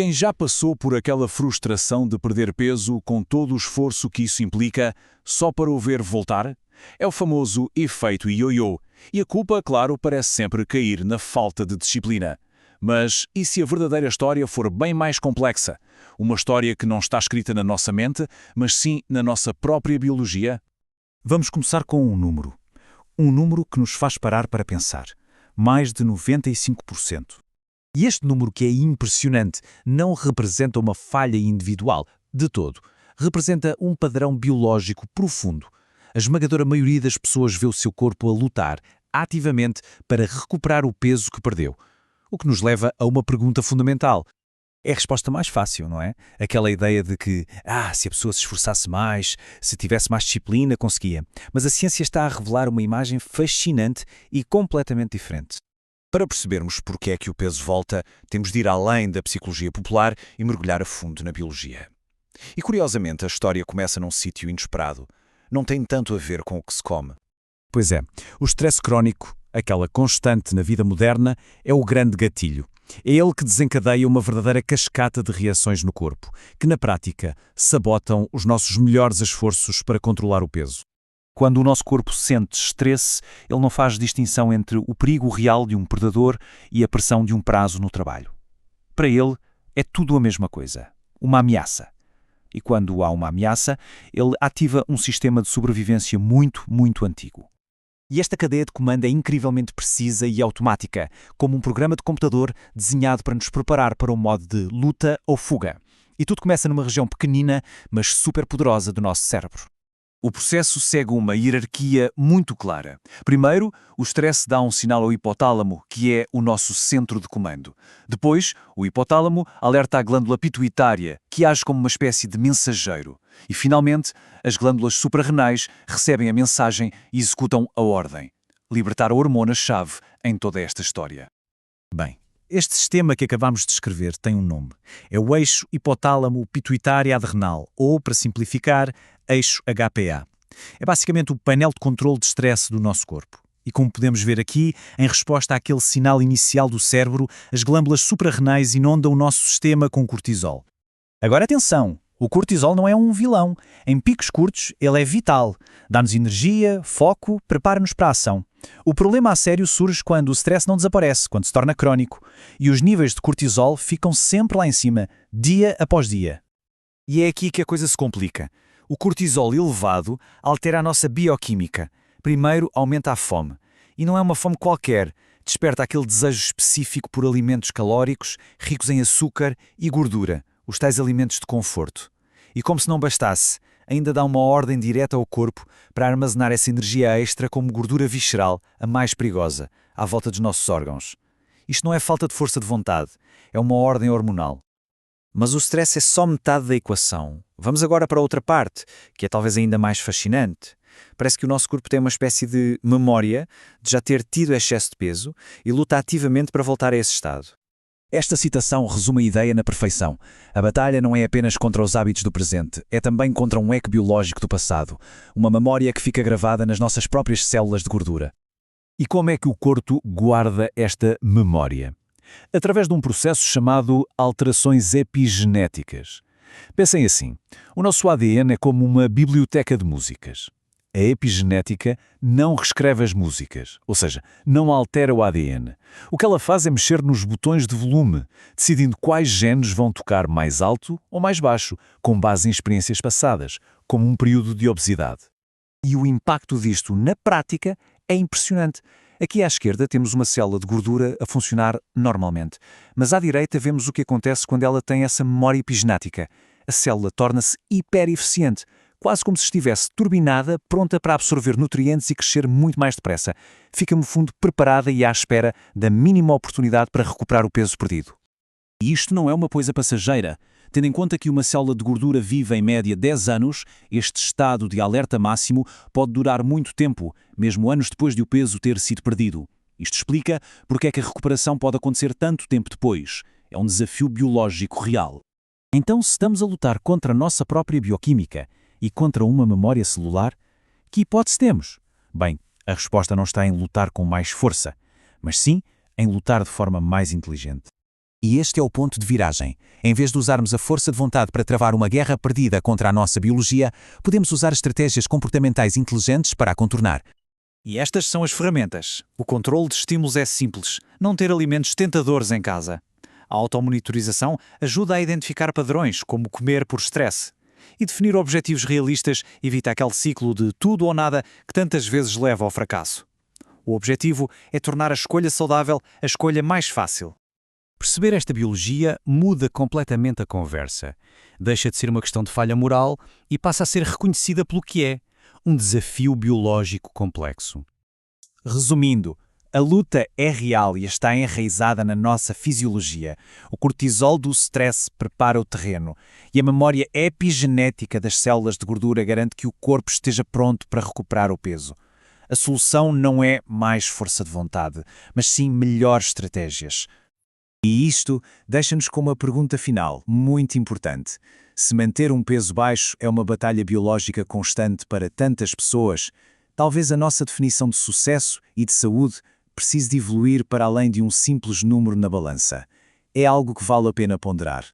Quem já passou por aquela frustração de perder peso com todo o esforço que isso implica, só para o ver voltar? É o famoso efeito ioiô. E a culpa, claro, parece sempre cair na falta de disciplina. Mas e se a verdadeira história for bem mais complexa? Uma história que não está escrita na nossa mente, mas sim na nossa própria biologia? Vamos começar com um número. Um número que nos faz parar para pensar. Mais de 95%. E este número, que é impressionante, não representa uma falha individual, de todo. Representa um padrão biológico profundo. A esmagadora maioria das pessoas vê o seu corpo a lutar, ativamente, para recuperar o peso que perdeu. O que nos leva a uma pergunta fundamental. É a resposta mais fácil, não é? Aquela ideia de que, se a pessoa se esforçasse mais, se tivesse mais disciplina, conseguia. Mas a ciência está a revelar uma imagem fascinante e completamente diferente. Para percebermos porque é que o peso volta, temos de ir além da psicologia popular e mergulhar a fundo na biologia. E curiosamente, a história começa num sítio inesperado. Não tem tanto a ver com o que se come. Pois é, o stress crónico, aquela constante na vida moderna, é o grande gatilho. É ele que desencadeia uma verdadeira cascata de reações no corpo, que na prática sabotam os nossos melhores esforços para controlar o peso. Quando o nosso corpo sente estresse, ele não faz distinção entre o perigo real de um predador e a pressão de um prazo no trabalho. Para ele, é tudo a mesma coisa, uma ameaça. E quando há uma ameaça, ele ativa um sistema de sobrevivência muito, muito antigo. E esta cadeia de comando é incrivelmente precisa e automática, como um programa de computador desenhado para nos preparar para um modo de luta ou fuga. E tudo começa numa região pequenina, mas super poderosa do nosso cérebro. O processo segue uma hierarquia muito clara. Primeiro, o stress dá um sinal ao hipotálamo, que é o nosso centro de comando. Depois, o hipotálamo alerta a glândula pituitária, que age como uma espécie de mensageiro. E, finalmente, as glândulas suprarrenais recebem a mensagem e executam a ordem. Libertar a hormona-chave em toda esta história. Bem, este sistema que acabamos de descrever tem um nome. É o eixo hipotálamo-pituitária-adrenal, ou, para simplificar, eixo HPA. É basicamente o painel de controle de stress do nosso corpo. E como podemos ver aqui, em resposta àquele sinal inicial do cérebro, as glândulas suprarrenais inundam o nosso sistema com cortisol. Agora atenção! O cortisol não é um vilão. Em picos curtos, ele é vital. Dá-nos energia, foco, prepara-nos para a ação. O problema a sério surge quando o stress não desaparece, quando se torna crónico. E os níveis de cortisol ficam sempre lá em cima, dia após dia. E é aqui que a coisa se complica. O cortisol elevado altera a nossa bioquímica. Primeiro, aumenta a fome. E não é uma fome qualquer. Desperta aquele desejo específico por alimentos calóricos, ricos em açúcar e gordura. Os tais alimentos de conforto. E como se não bastasse, ainda dá uma ordem direta ao corpo para armazenar essa energia extra como gordura visceral, a mais perigosa, à volta dos nossos órgãos. Isto não é falta de força de vontade, é uma ordem hormonal. Mas o stress é só metade da equação. Vamos agora para a outra parte, que é talvez ainda mais fascinante. Parece que o nosso corpo tem uma espécie de memória de já ter tido excesso de peso e luta ativamente para voltar a esse estado. Esta citação resume a ideia na perfeição. A batalha não é apenas contra os hábitos do presente, é também contra um eco biológico do passado, uma memória que fica gravada nas nossas próprias células de gordura. E como é que o corpo guarda esta memória? Através de um processo chamado alterações epigenéticas. Pensem assim, o nosso ADN é como uma biblioteca de músicas. A epigenética não reescreve as músicas, ou seja, não altera o ADN. O que ela faz é mexer nos botões de volume, decidindo quais genes vão tocar mais alto ou mais baixo, com base em experiências passadas, como um período de obesidade. E o impacto disto na prática é impressionante. Aqui à esquerda temos uma célula de gordura a funcionar normalmente, mas à direita vemos o que acontece quando ela tem essa memória epigenética. A célula torna-se hipereficiente, quase como se estivesse turbinada, pronta para absorver nutrientes e crescer muito mais depressa. Fica, no fundo, preparada e à espera da mínima oportunidade para recuperar o peso perdido. E isto não é uma coisa passageira. Tendo em conta que uma célula de gordura vive em média 10 anos, este estado de alerta máximo pode durar muito tempo, mesmo anos depois de o peso ter sido perdido. Isto explica porque é que a recuperação pode acontecer tanto tempo depois. É um desafio biológico real. Então, se estamos a lutar contra a nossa própria bioquímica e contra uma memória celular, que hipótese temos? Bem, a resposta não está em lutar com mais força, mas sim em lutar de forma mais inteligente. E este é o ponto de viragem. Em vez de usarmos a força de vontade para travar uma guerra perdida contra a nossa biologia, podemos usar estratégias comportamentais inteligentes para a contornar. E estas são as ferramentas. O controle de estímulos é simples, não ter alimentos tentadores em casa. A automonitorização ajuda a identificar padrões, como comer por stress. E definir objetivos realistas evita aquele ciclo de tudo ou nada que tantas vezes leva ao fracasso. O objetivo é tornar a escolha saudável a escolha mais fácil. Perceber esta biologia muda completamente a conversa. Deixa de ser uma questão de falha moral e passa a ser reconhecida pelo que é, um desafio biológico complexo. Resumindo, a luta é real e está enraizada na nossa fisiologia. O cortisol do stress prepara o terreno e a memória epigenética das células de gordura garante que o corpo esteja pronto para recuperar o peso. A solução não é mais força de vontade, mas sim melhores estratégias. E isto deixa-nos com uma pergunta final, muito importante. Se manter um peso baixo é uma batalha biológica constante para tantas pessoas, talvez a nossa definição de sucesso e de saúde precise de evoluir para além de um simples número na balança. É algo que vale a pena ponderar.